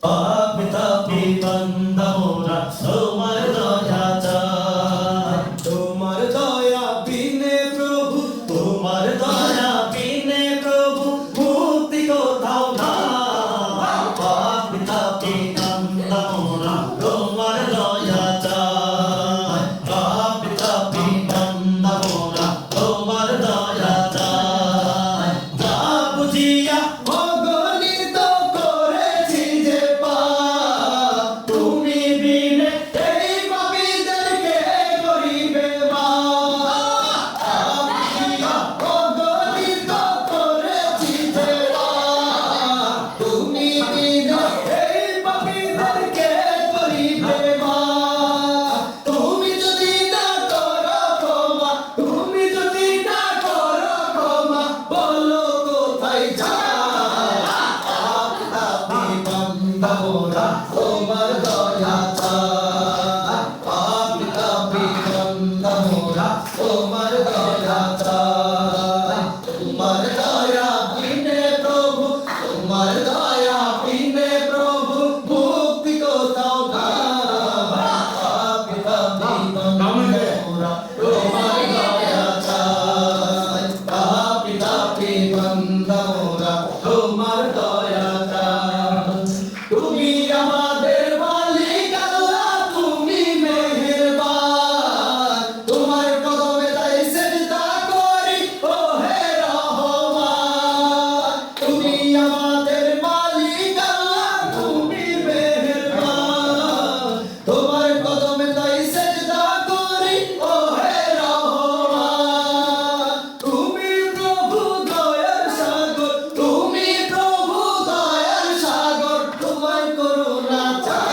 পাপি তাপি বান্দা মোরা তোমার দয়া চাই। তোমার দয়া বিনে প্রভু, তোমার দয়া বিনে প্রভু মুক্তি কোথাও নাই। পাপি তাপি বান্দা মোরা তোমার দয়া চাই। পাপি তাপি বান্দা মোরা তোমার দয়া চাই। যা বুঝিয়া অগণিত করেছি যে পাপ, তুমি বিনে এই পাপীদেরকে করিবে মাপ। বুঝিয়া অগণিত করেছি যে পাপ, তুমি বিনে এই পাপীদেরকে করিবে মাপ। তুমি যদি না করো ক্ষমা, তুমি যদি না করো ক্ষমা, বলো কোথায় যাই। পাপি তাপি বান্দা মোরা তোমার দয়া চাই। পাপি তাপি বান্দা মোরা তোমার দয়া চাই। তোমার দয়া বিনে প্রভু, তোমার দয়া বিনে প্রভু মুক্তি কোথাও নাই। পাপি তাপি বান্দা মোরা তোমার দয়া চাই। পাপি তাপি বান্দা মোরা তোমার দয়া চাই। তুমি আমাদের মালিক আল্লাহ, তুমি মেহেরবান। তোমার কদমে তাই সিজদা করি ও হে রহমান। তুমি আমাদের মালিক আল্লাহ, তুমি মেহেরবান। তোমার কদমে তাই সিজদা করি ও হে রহমান। তুমি প্রভু দয়ার সাগর, তুমি প্রভু দয়ার সাগর, তোমার করুণা চাই।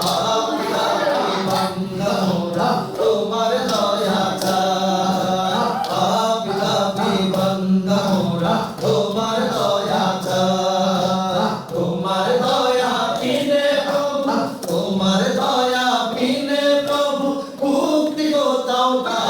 পাপি তাপি বান্দা মোরা তোমার দয়া চাই। পাপি তাপি বান্দা মোরা তোমার দয়া চাই। তোমার দয়া বিনে প্রভু, তোমার দয়া বিনে প্রভু মুক্তি কোথাও নাই।